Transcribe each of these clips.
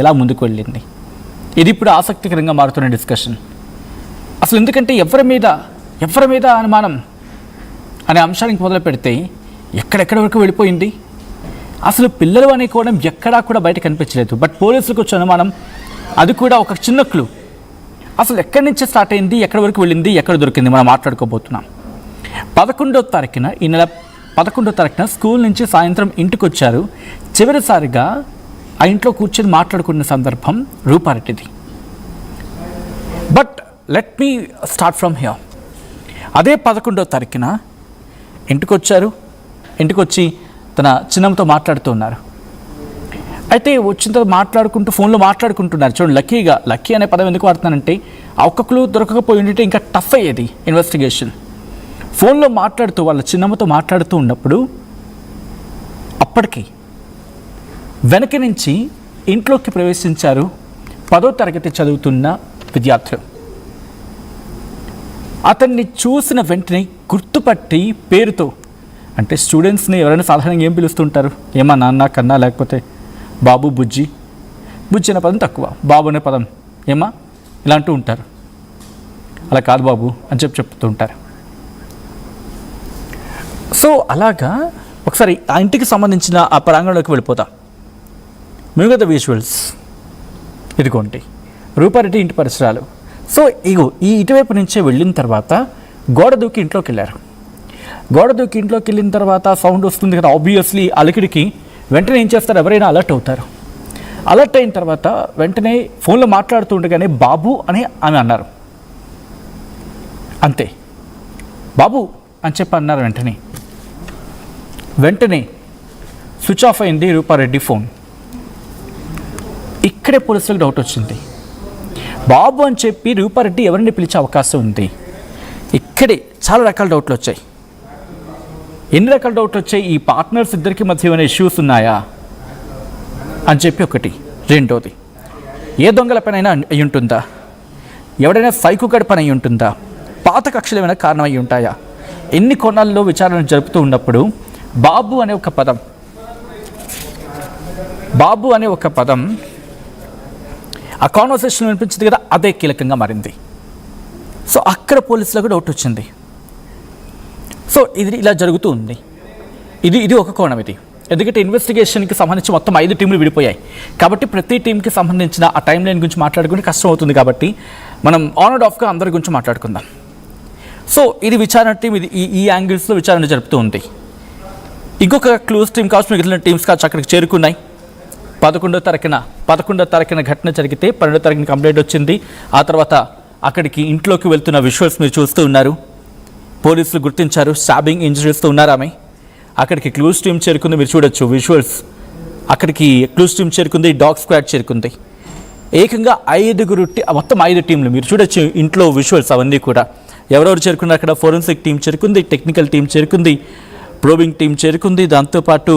ఎలా ముందుకు వెళ్ళింది? ఇది ఇప్పుడు ఆసక్తికరంగా మారుతున్న డిస్కషన్. అసలు ఎందుకంటే ఎవరి మీద అనుమానం అనే అంశానికి మొదలు పెడితే ఎక్కడెక్కడ వరకు వెళ్ళిపోయింది. అసలు పిల్లలు అనే కోణం ఎక్కడా కూడా బయట కనిపించలేదు. బట్ పోలీసులకు వచ్చే అనుమానం అది కూడా ఒక చిన్న క్లూ. అసలు ఎక్కడి నుంచి స్టార్ట్ అయింది, ఎక్కడి వరకు వెళ్ళింది, ఎక్కడ దొరికింది మనం మాట్లాడుకోబోతున్నాం. 11వ తారీఖున ఈ నెల 11వ తారీఖున స్కూల్ నుంచి సాయంత్రం ఇంటికి వచ్చారు. చివరిసారిగా ఆ ఇంట్లో కూర్చొని మాట్లాడుకున్న సందర్భం రూపారెడ్డిది. But let me start from here. అదే 11వ తారీఖున ఇంటికి వచ్చారు. ఇంటికి వచ్చి తన చిన్నమ్మతో మాట్లాడుతూ ఉన్నారు. అయితే వచ్చిన తర్వాత మాట్లాడుకుంటూ ఫోన్లో మాట్లాడుకుంటున్నారు. చూడండి, లక్కీ అనే పదం ఎందుకు వాడుతున్నానంటే ఆ ఒక్క క్లూ దొరకకపోయి ఉంటే ఇంకా టఫ్ అయ్యేది ఇన్వెస్టిగేషన్. ఫోన్లో మాట్లాడుతూ వాళ్ళ చిన్నమ్మతో మాట్లాడుతూ ఉన్నప్పుడు అప్పటికి వెనక నుంచి ఇంట్లోకి ప్రవేశించారు 10వ తరగతి చదువుతున్న విద్యార్థులు. అతన్ని చూసిన వెంటనే గుర్తుపట్టి పేరుతో, అంటే స్టూడెంట్స్ని ఎవరైనా సాధారణంగా ఏం పిలుస్తుంటారు, ఏమా నాన్న కన్నా, లేకపోతే బాబు బుజ్జి. బుజ్జి అనే పదం తక్కువ, బాబు అనే పదం ఏమా ఇలా అంటూ ఉంటారు. అలా కాదు బాబు అని చెప్తూ ఉంటారు. సో అలాగా ఒకసారి ఆ ఇంటికి సంబంధించిన ఆ ప్రాంగణంలోకి వెళ్ళిపోతాం. మేము కదా విజువల్స్ ఇదిగోండి రూపారెడ్డి ఇంటి పరిసరాలు. సో ఈ ఇటువైపు నుంచే వెళ్ళిన తర్వాత గోడ దూకి ఇంట్లోకి వెళ్ళారు. గోడ దూకి ఇంట్లోకి వెళ్ళిన తర్వాత సౌండ్ వస్తుంది కదా, ఆబ్వియస్లీ అలికిడికి వెంటనే ఏం చేస్తారు, ఎవరైనా అలర్ట్ అవుతారు. అలర్ట్ అయిన తర్వాత వెంటనే ఫోన్లో మాట్లాడుతూ ఉండగానే బాబు అని ఆమె అన్నారు. అంతే, బాబు అని చెప్పి అన్నారు. వెంటనే స్విచ్ ఆఫ్ అయింది రూపారెడ్డి ఫోన్. ఇక్కడే పోలీసులకు డౌట్ వచ్చింది. బాబు అని చెప్పి రూపారెడ్డి ఎవరిని పిలిచే అవకాశం ఉంది? ఇక్కడే చాలా రకాల డౌట్లు వచ్చాయి. ఎన్ని రకాల డౌట్లు వచ్చాయి? ఈ పార్ట్నర్స్ ఇద్దరికి మధ్య ఏమైనా ఇష్యూస్ ఉన్నాయా అని చెప్పి ఒకటి. రెండోది, ఏ దొంగల పనైనా అయి ఉంటుందా? ఎవడైనా సైకోగడి పని అయి ఉంటుందా? పాత కక్షలు ఏమైనా కారణం అయి ఉంటాయా? ఎన్ని కోణాల్లో విచారణ జరుపుతూ ఉన్నప్పుడు బాబు అనే ఒక పదం ఆ కాన్వర్సేషన్ వినిపించింది కదా, అదే కీలకంగా మారింది. సో అక్కడ పోలీసులకు డౌట్ వచ్చింది. సో ఇది ఇలా జరుగుతూ ఉంది. ఇది ఒక కోణం. ఇది ఎందుకంటే ఇన్వెస్టిగేషన్కి సంబంధించి మొత్తం 5 టీంలు విడిపోయాయి కాబట్టి ప్రతి టీంకి సంబంధించిన ఆ టైం లైన్ గురించి మాట్లాడుకుంటే కష్టం అవుతుంది. కాబట్టి మనం ఆన్ అండ్ ఆఫ్గా అందరి గురించి మాట్లాడుకుందాం. సో ఇది విచారణ టీం, ఇది ఈ యాంగిల్స్లో విచారణ జరుపుతూ ఉంది. ఇంకొక క్లూస్ టీం కావచ్చు, మిగిలిన టీమ్స్ కావచ్చు అక్కడికి చేరుకున్నాయి. 11వ తారీఖున ఘటన జరిగితే 12వ తారీఖున కంప్లైంట్ వచ్చింది. ఆ తర్వాత అక్కడికి ఇంట్లోకి వెళ్తున్న విజువల్స్ మీరు చూస్తూ ఉన్నారు. పోలీసులు గుర్తించారు, స్టాబింగ్ ఇంజరీస్తో ఉన్నారు ఆమె. అక్కడికి క్లూస్ టీం చేరుకుంది, మీరు చూడొచ్చు విజువల్స్. అక్కడికి క్లూస్ టీం చేరుకుంది, డాగ్ స్క్వాడ్ చేరుకుంది. ఏకంగా మొత్తం 5 టీంలు మీరు చూడొచ్చు ఇంట్లో విజువల్స్ అవన్నీ కూడా. ఎవరెవరు చేరుకున్నారు అక్కడ? ఫోరెన్సిక్ టీం చేరుకుంది, టెక్నికల్ టీం చేరుకుంది, ప్రోబింగ్ టీం చేరుకుంది. దాంతోపాటు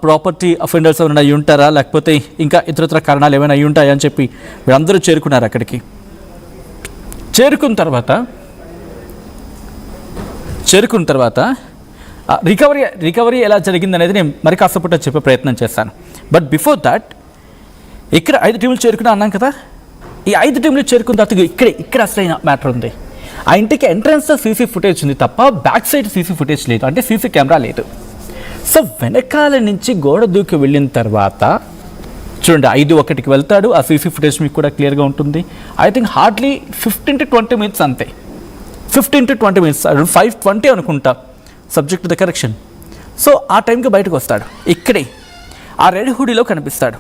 ప్రాపర్టీ అఫెండర్స్ ఏమైనా అయి ఉంటారా, లేకపోతే ఇంకా ఇతరత్ర కారణాలు ఏమైనా అయి ఉంటాయా అని చెప్పి వీళ్ళందరూ చేరుకున్నారు అక్కడికి. చేరుకున్న తర్వాత రికవరీ ఎలా జరిగింది అనేది నేను మరి కాసేపట్లో చెప్పే ప్రయత్నం చేస్తాను. బట్ బిఫోర్ దాట్ ఇక్కడ 5 టీంలు చేరుకున్నా అన్నాం కదా. ఈ 5 టీంలు చేరుకున్న తర్వాత ఇక్కడ అసలైన మ్యాటర్ ఉంది. ఆ ఇంటికి ఎంట్రన్స్ సీసీ ఫుటేజ్ ఉంది తప్ప బ్యాక్ సైడ్ సీసీ ఫుటేజ్ లేదు, అంటే సీసీ కెమెరా లేదు. సో వెనకాల నుంచి గోడ దూకి వెళ్ళిన తర్వాత చూడండి 5:01కి వెళ్తాడు. ఆ సీసీ ఫుటేజ్ మీకు కూడా క్లియర్గా ఉంటుంది. I think hardly 15 to 20 minutes అంతే, 15 to 20 minutes, 5:20 అనుకుంటా, సబ్జెక్ట్ ద కరెక్షన్. సో ఆ టైంకి బయటకు వస్తాడు. ఇక్కడే ఆ రెడ్ హుడీలో కనిపిస్తాడు.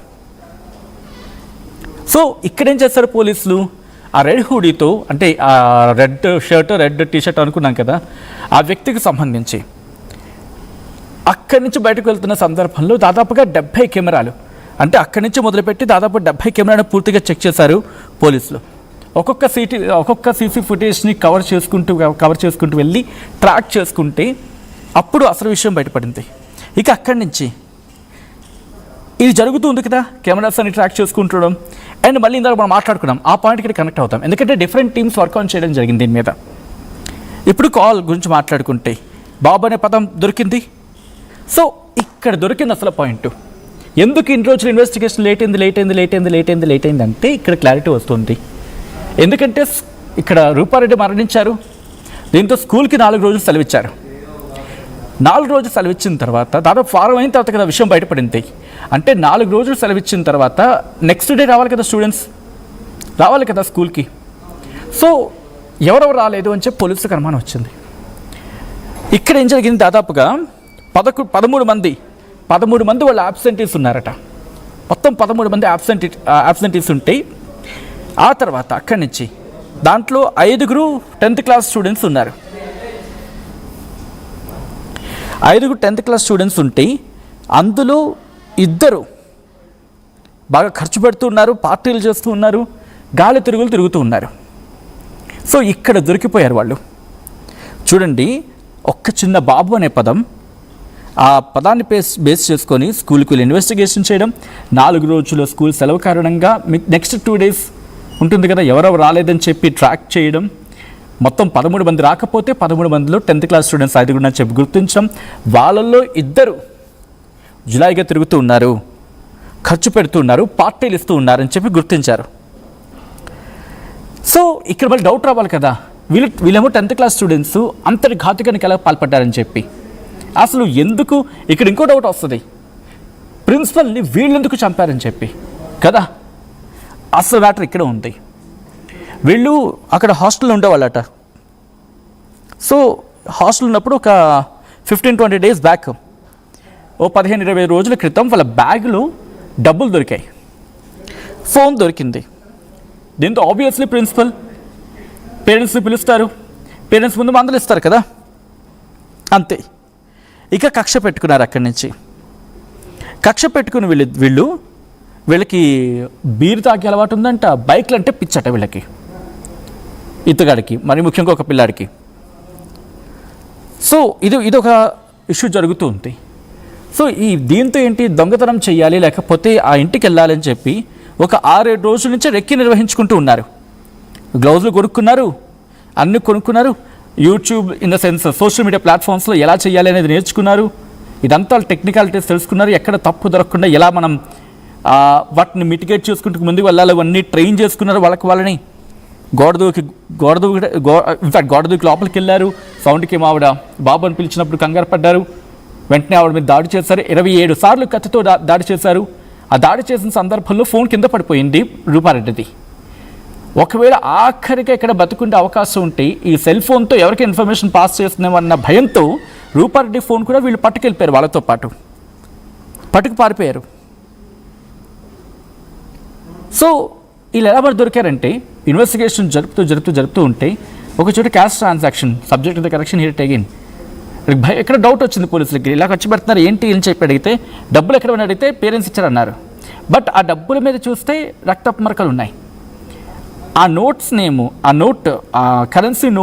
సో ఇక్కడేం చేస్తారు పోలీసులు, ఆ రెడ్ హుడీతో, అంటే ఆ రెడ్ షర్ట్ రెడ్ టీషర్ట్ అనుకున్నాం కదా, ఆ వ్యక్తికి సంబంధించి అక్కడి నుంచి బయటకు వెళ్తున్న సందర్భంలో దాదాపుగా 70 కెమెరాలు, అంటే అక్కడి నుంచి మొదలుపెట్టి దాదాపు 70 కెమెరాను పూర్తిగా చెక్ చేశారు పోలీసులు. ఒక్కొక్క సీసీ ఫుటేజ్ని కవర్ చేసుకుంటూ వెళ్ళి ట్రాక్ చేసుకుంటే అప్పుడు అసలు విషయం బయటపడింది. ఇక అక్కడి నుంచి ఇది జరుగుతుంది కదా, కెమెరాస్ అని ట్రాక్ చేసుకుంటడం. అండ్ మళ్ళీ ఇందాక మనం మాట్లాడుకున్నాం, ఆ పాయింట్కి కనెక్ట్ అవుతాం, ఎందుకంటే డిఫరెంట్ టీమ్స్ వర్క్ ఆన్ చేయడం జరిగింది దీని మీద. ఇప్పుడు కాల్ గురించి మాట్లాడుకుంటే బాబు అనే పదం దొరికింది. సో ఇక్కడ దొరికింది అసలు పాయింట్. ఎందుకు ఇన్ని రోజులు ఇన్వెస్టిగేషన్ లేట్ అయింది అంటే ఇక్కడ క్లారిటీ వస్తుంది. ఎందుకంటే ఇక్కడ రూపారెడ్డి మరణించారు, దీంతో స్కూల్కి 4 రోజులు సెలవిచ్చారు. 4 రోజులు సెలవిచ్చిన తర్వాత దాదాపు వారం అయిన తర్వాత కదా విషయం బయటపడింది. అంటే 4 రోజులు సెలవిచ్చిన తర్వాత నెక్స్ట్ డే రావాలి కదా స్టూడెంట్స్, రావాలి కదా స్కూల్కి. సో ఎవరెవరు రాలేదు అని చెప్పి పోలీసులకు అనుమానం వచ్చింది. ఇక్కడ ఏం జరిగింది, దాదాపుగా 13 మంది వాళ్ళు యాబ్సెంటీస్ ఉన్నారట. మొత్తం 13 మంది యాబ్సెంటీస్ ఉంటే ఆ తర్వాత అక్కడి నుంచి దాంట్లో 5 10th క్లాస్ స్టూడెంట్స్ ఉన్నారు. 5 10th క్లాస్ స్టూడెంట్స్ ఉంటే అందులో 2 బాగా ఖర్చు పెడుతూ ఉన్నారు, పార్టీలు చేస్తూ ఉన్నారు, గాలి తిరుగులు తిరుగుతూ ఉన్నారు. సో ఇక్కడ దొరికిపోయారు వాళ్ళు. చూడండి, ఒక్క చిన్న బాబు అనే పదం, ఆ పదాన్ని బేస్ చేసుకొని స్కూల్కి ఇన్వెస్టిగేషన్ చేయడం, 4 రోజుల స్కూల్ సెలవు కారణంగా నెక్స్ట్ 2 days ఉంటుంది కదా, ఎవరెవరు రాలేదని చెప్పి ట్రాక్ చేయడం, మొత్తం 13 మంది రాకపోతే 13 మందిలో 10th క్లాస్ స్టూడెంట్స్ 5 అని చెప్పి గుర్తించడం, వాళ్ళల్లో 2 జులాయిగా తిరుగుతూ ఉన్నారు, ఖర్చు పెడుతూ ఉన్నారు, పార్టీలు ఇస్తూ ఉన్నారని చెప్పి గుర్తించారు. సో ఇక్కడ మళ్ళీ డౌట్ రావాలి కదా, వీళ్ళేమో 10th క్లాస్ స్టూడెంట్స్ అంతటి ఘాతుకానికి ఎలా పాల్పడ్డారని చెప్పి. అసలు ఎందుకు ఇక్కడ ఇంకో డౌట్ వస్తుంది, ప్రిన్సిపల్ని వీళ్ళెందుకు చంపారని చెప్పి కదా. అసలు మ్యాటర్ ఇక్కడ ఉంది. వీళ్ళు అక్కడ హాస్టల్లో ఉండేవాళ్ళట. సో హాస్టల్ ఉన్నప్పుడు ఒక 15-20 days బ్యాక్, ఓ 15-20 రోజుల క్రితం వాళ్ళ బ్యాగ్లో డబ్బులు దొరికాయి, ఫోన్ దొరికింది. దీంతో ఆబ్వియస్లీ ప్రిన్సిపల్ పేరెంట్స్ని పిలుస్తారు, పేరెంట్స్ ముందు మందలు ఇస్తారు కదా, అంతే. ఇక కక్ష పెట్టుకున్నారు. అక్కడి నుంచి కక్ష పెట్టుకుని వీళ్ళకి బీరు తాగే అలవాటు ఉందంట, బైక్లు అంటే పిచ్చట వీళ్ళకి, ఇతగాడికి, మరి ముఖ్యంగా ఒక పిల్లాడికి. సో ఇది ఒక ఇష్యూ జరుగుతూ ఉంది. సో దీంతో ఏంటి, దొంగతనం చేయాలి లేకపోతే ఆ ఇంటికి వెళ్ళాలి అని చెప్పి ఒక 6-7 రోజుల నుంచి రెక్కి నిర్వహించుకుంటూ ఉన్నారు. గ్లౌజులు కొనుక్కున్నారు, అన్నీ కొనుక్కున్నారు, YouTube in the sense social media ప్లాట్ఫామ్స్లో ఎలా చేయాలి అనేది నేర్చుకున్నారు. ఇదంతా టెక్నికాలిటీస్ తెలుసుకున్నారు, ఎక్కడ తప్పు దొరకకుండా ఎలా మనం వాటిని మిటిగేట్ చేసుకుంటూ ముందుకు వెళ్ళాలి అవన్నీ ట్రైన్ చేసుకున్నారు. వాళ్ళని గోడ దూకి లోపలికి వెళ్ళారు. సౌండ్కి ఏమో ఆవిడ బాబు అని పిలిచినప్పుడు కంగారు పడ్డారు, వెంటనే ఆవిడ మీద దాడి చేశారు. 27 సార్లు కత్తితో దాడి చేశారు. ఆ దాడి చేసిన సందర్భంలో ఫోన్ కింద పడిపోయింది రూపారెడ్డిది. ఒకవేళ ఆఖరికి ఎక్కడ బతుకుండే అవకాశం ఉంటే ఈ సెల్ ఫోన్తో ఎవరికి ఇన్ఫర్మేషన్ పాస్ చేస్తున్నామన్న భయంతో రూపారెడ్డి ఫోన్ కూడా వీళ్ళు పట్టుకెళ్ళిపోయారు, వాళ్ళతో పాటు పట్టుకు పారిపోయారు. సో వీళ్ళు ఎలా మరి దొరికారంటే, ఇన్వెస్టిగేషన్ జరుపుతూ ఉంటే ఒక చోట cash transaction subject the correction here again ఎక్కడ డౌట్ వచ్చింది పోలీసులకి, ఇలా ఖర్చు పెడుతున్నారు ఏంటి అని చెప్పి అడిగితే, డబ్బులు ఎక్కడ అడిగితే పేరెంట్స్ ఇచ్చారన్నారు. బట్ ఆ డబ్బుల మీద చూస్తే రక్తపు మరకలు ఉన్నాయి. ఆ నోట్స్ నేము, ఆ కరెన్సీ నోట్